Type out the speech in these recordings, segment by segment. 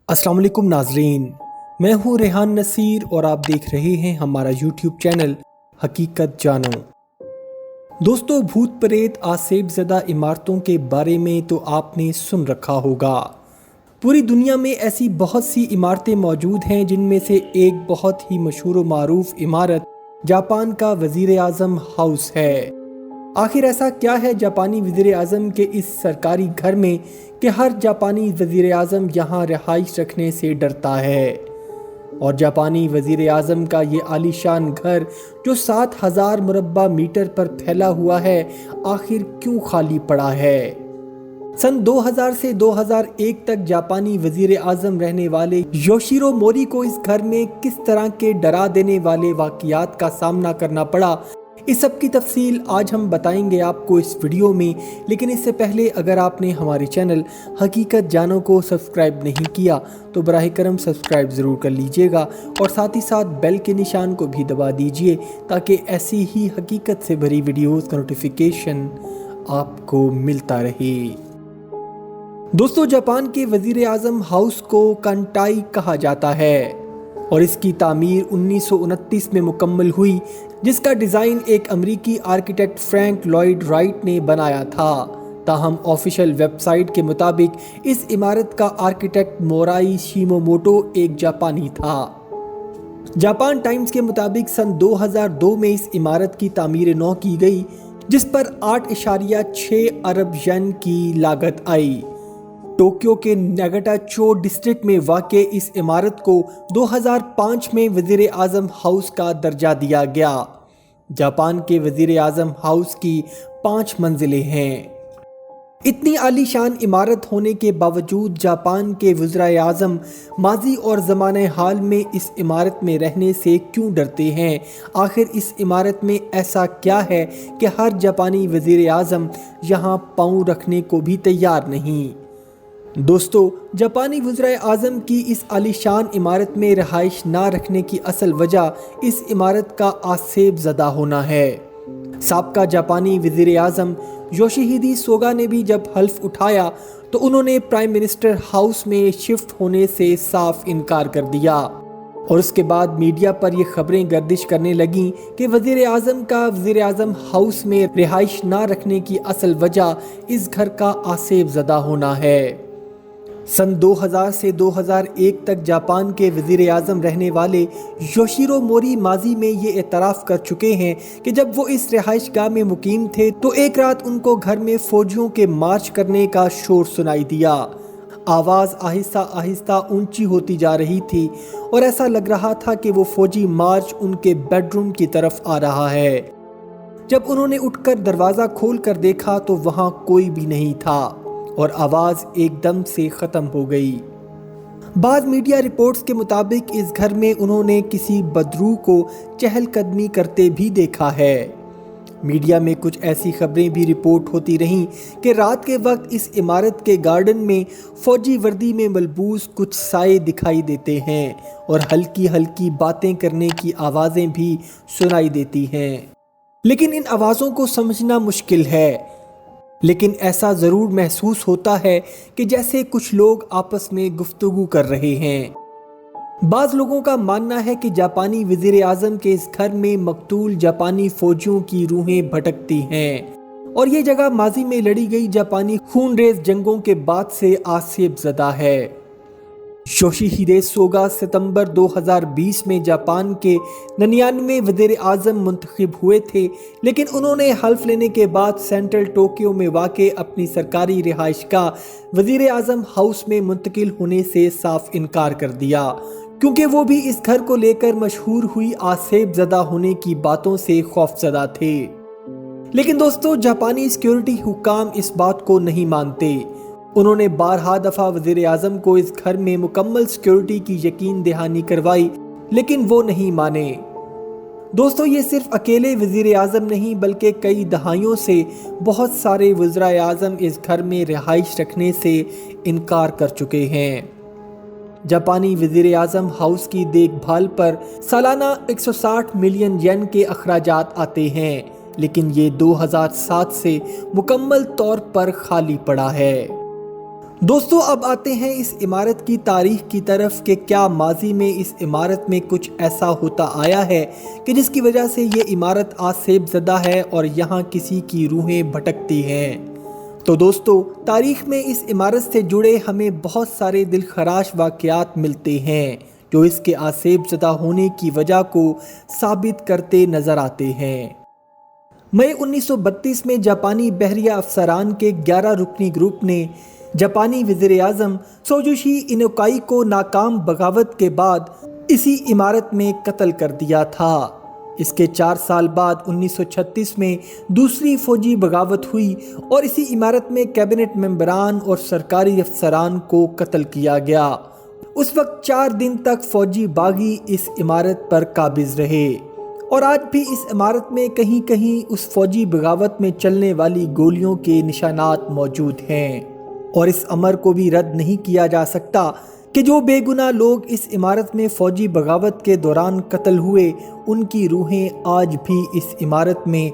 अस्सलाम वालेकुम नाजरीन, मैं हूँ रेहान नसीर और आप देख रहे हैं हमारा यूट्यूब चैनल हकीकत जानो। दोस्तों, भूत प्रेत आसेब ज़दा इमारतों के बारे में तो आपने सुन रखा होगा। पूरी दुनिया में ऐसी बहुत सी इमारतें मौजूद हैं जिनमें से एक बहुत ही मशहूर व मारूफ इमारत जापान का वज़ीर आज़म हाउस है। आखिर ऐसा क्या है जापानी वज़ीर आज़म के इस सरकारी घर में कि हर जापानी वज़ीर आज़म यहाँ रिहाइश रखने से डरता है। और जापानी वज़ीर आज़म का ये आलीशान घर जो 7000 मुरब्बा मीटर पर फैला हुआ है, आखिर क्यों खाली पड़ा है। सन 2000 से 2001 तक जापानी वज़ीर आज़म रहने वाले योशिरो मोरी को इस घर में किस तरह के डरा देने वाले वाक़ियात का सामना करना पड़ा, इस सब की तफसील आज हम बताएंगे आपको इस वीडियो में। लेकिन इससे पहले अगर आपने हमारे चैनल हकीकत जानो को सब्सक्राइब नहीं किया तो बराह करम सब्सक्राइब ज़रूर कर लीजिएगा और साथ ही साथ बेल के निशान को भी दबा दीजिए ताकि ऐसी ही हकीकत से भरी वीडियोस का नोटिफिकेशन आपको मिलता रहे। दोस्तों, जापान के वज़ीर आज़म हाउस को कंटाई कहा जाता है और इसकी तामीर 1929 में मुकम्मल हुई, जिसका डिज़ाइन एक अमरीकी आर्किटेक्ट फ्रैंक लॉयड राइट ने बनाया था। ताहम ऑफिशियल वेबसाइट के मुताबिक इस इमारत का आर्किटेक्ट मोराई शिमोमोटो एक जापानी था। जापान टाइम्स के मुताबिक सन 2002 में इस इमारत की तामीर नौ की गई, जिस पर 8.6 अरब येन की लागत आई। टोक्यो के नागाटाचो डिस्ट्रिक्ट में वाक़ इस इमारत को 2005 में वज़ीर आज़म हाउस का दर्जा दिया गया। जापान के वज़ीर आज़म हाउस की 5 मंजिलें हैं। इतनी आलीशान इमारत होने के बावजूद जापान के वज़ीर आज़म माजी और ज़माने हाल में इस इमारत में रहने से क्यों डरते हैं। आखिर इस इमारत में ऐसा क्या है कि हर जापानी वज़ीर आज़म यहाँ पाँव रखने को भी तैयार नहीं। दोस्तों, जापानी वज़ीर आज़म की इस आलीशान इमारत में रहाइश ना रखने की असल वजह इस इमारत का आसेब ज़दा होना है। साबका जापानी वज़ीर आज़म योशिहिदे सोगा ने भी जब हल्फ उठाया तो उन्होंने प्राइम मिनिस्टर हाउस में शिफ्ट होने से साफ इनकार कर दिया और उसके बाद मीडिया पर ये खबरें गर्दिश करने लगीं कि वज़ीर आज़म का वज़ीर आज़म हाउस में रिहाइश ना रखने की असल वजह इस घर का आसेब ज़दा होना है। सन 2000 से 2001 तक जापान के वज़ीर आज़म रहने वाले योशिरो मोरी माजी में ये एतराफ़ कर चुके हैं कि जब वो इस रिहाइश गाह में मुकीम थे तो एक रात उनको घर में फ़ौजियों के मार्च करने का शोर सुनाई दिया। आवाज़ आहिस्ता आहिस्ता ऊंची होती जा रही थी और ऐसा लग रहा था कि वो फ़ौजी मार्च उनके बेडरूम की तरफ आ रहा है। जब उन्होंने उठकर दरवाज़ा खोल कर देखा तो वहाँ कोई भी नहीं था और आवाज़ एकदम से ख़त्म हो गई। बाद मीडिया रिपोर्ट्स के मुताबिक इस घर में उन्होंने किसी बदरू को चहलकदमी करते भी देखा है। मीडिया में कुछ ऐसी खबरें भी रिपोर्ट होती रहीं कि रात के वक्त इस इमारत के गार्डन में फ़ौजी वर्दी में मलबूस कुछ साए दिखाई देते हैं और हल्की हल्की बातें करने की आवाज़ें भी सुनाई देती हैं। लेकिन इन आवाज़ों को समझना मुश्किल है, लेकिन ऐसा ज़रूर महसूस होता है कि जैसे कुछ लोग आपस में गुफ्तगू कर रहे हैं। बाज़ लोगों का मानना है कि जापानी वज़ीर आज़म के इस घर में मकतूल जापानी फ़ौजियों की रूहें भटकती हैं और ये जगह माजी में लड़ी गई जापानी खूनरेज़ जंगों के बाद से आसेब ज़दा है। योशिहिदे सोगा सितंबर 2020 में जापान के 99वें वज़ीर आज़म मुंतखब हुए थे, लेकिन उन्होंने हल्फ लेने के बाद सेंट्रल टोक्यो में वाक़े अपनी सरकारी रिहाइश का वज़ीर आज़म हाउस में मुंतकिल होने से साफ इनकार कर दिया, क्योंकि वो भी इस घर को लेकर मशहूर हुई आसेब ज़दा होने की बातों से खौफज़दा थे। लेकिन दोस्तों, जापानी सिक्योरिटी हुक्काम इस बात को नहीं मानते। उन्होंने बारहा दफ़ा वज़ीर आज़म को इस घर में मुकम्मल सिक्योरिटी की यकीन दहानी करवाई, लेकिन वो नहीं माने। दोस्तों, ये सिर्फ अकेले वज़ीर आज़म नहीं बल्कि कई दहाइयों से बहुत सारे वज़ीर आज़म इस घर में रिहाइश रखने से इनकार कर चुके हैं। जापानी वज़ीर आज़म हाउस की देखभाल पर सालाना 160 मिलियन येन के अखराजात आते हैं, लेकिन ये 2007 से मुकम्मल तौर पर खाली पड़ा है। دوستو اب آتے ہیں اس عمارت کی تاریخ کی طرف کہ کیا ماضی میں اس عمارت میں کچھ ایسا ہوتا آیا ہے کہ جس کی وجہ سے یہ عمارت آج سیب زدہ ہے اور یہاں کسی کی روحیں بھٹکتی ہیں۔ تو دوستو تاریخ میں اس عمارت سے جڑے ہمیں بہت سارے دلخراش واقعات ملتے ہیں جو اس کے آسیب زدہ ہونے کی وجہ کو ثابت کرتے نظر آتے ہیں۔ مئی 1932 میں جاپانی بحریہ افسران کے 11 رکنی گروپ نے جاپانی وزیر اعظم سوجوشی اینوکائی کو ناکام بغاوت کے بعد اسی عمارت میں قتل کر دیا تھا۔ اس کے 4 سال بعد 1936 میں دوسری فوجی بغاوت ہوئی اور اسی عمارت میں کیبنٹ ممبران اور سرکاری افسران کو قتل کیا گیا۔ اس وقت 4 دن تک فوجی باغی اس عمارت پر قابض رہے اور آج بھی اس عمارت میں کہیں کہیں اس فوجی بغاوت میں چلنے والی گولیوں کے نشانات موجود ہیں، اور اس امر کو بھی رد نہیں کیا جا سکتا کہ جو بے گناہ لوگ اس عمارت میں فوجی بغاوت کے دوران قتل ہوئے ان کی روحیں آج بھی اس عمارت میں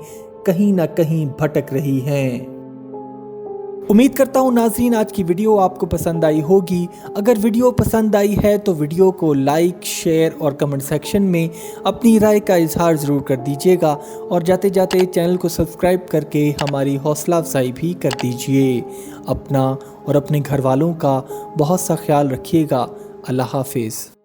کہیں نہ کہیں بھٹک رہی ہیں۔ امید کرتا ہوں ناظرین آج کی ویڈیو آپ کو پسند آئی ہوگی۔ اگر ویڈیو پسند آئی ہے تو ویڈیو کو لائک، شیئر اور کمنٹ سیکشن میں اپنی رائے کا اظہار ضرور کر دیجیے گا، اور جاتے جاتے چینل کو سبسکرائب کر کے ہماری حوصلہ افزائی بھی کر دیجیے۔ اپنا اور اپنے گھر والوں کا بہت سا خیال رکھیے گا۔ اللہ حافظ۔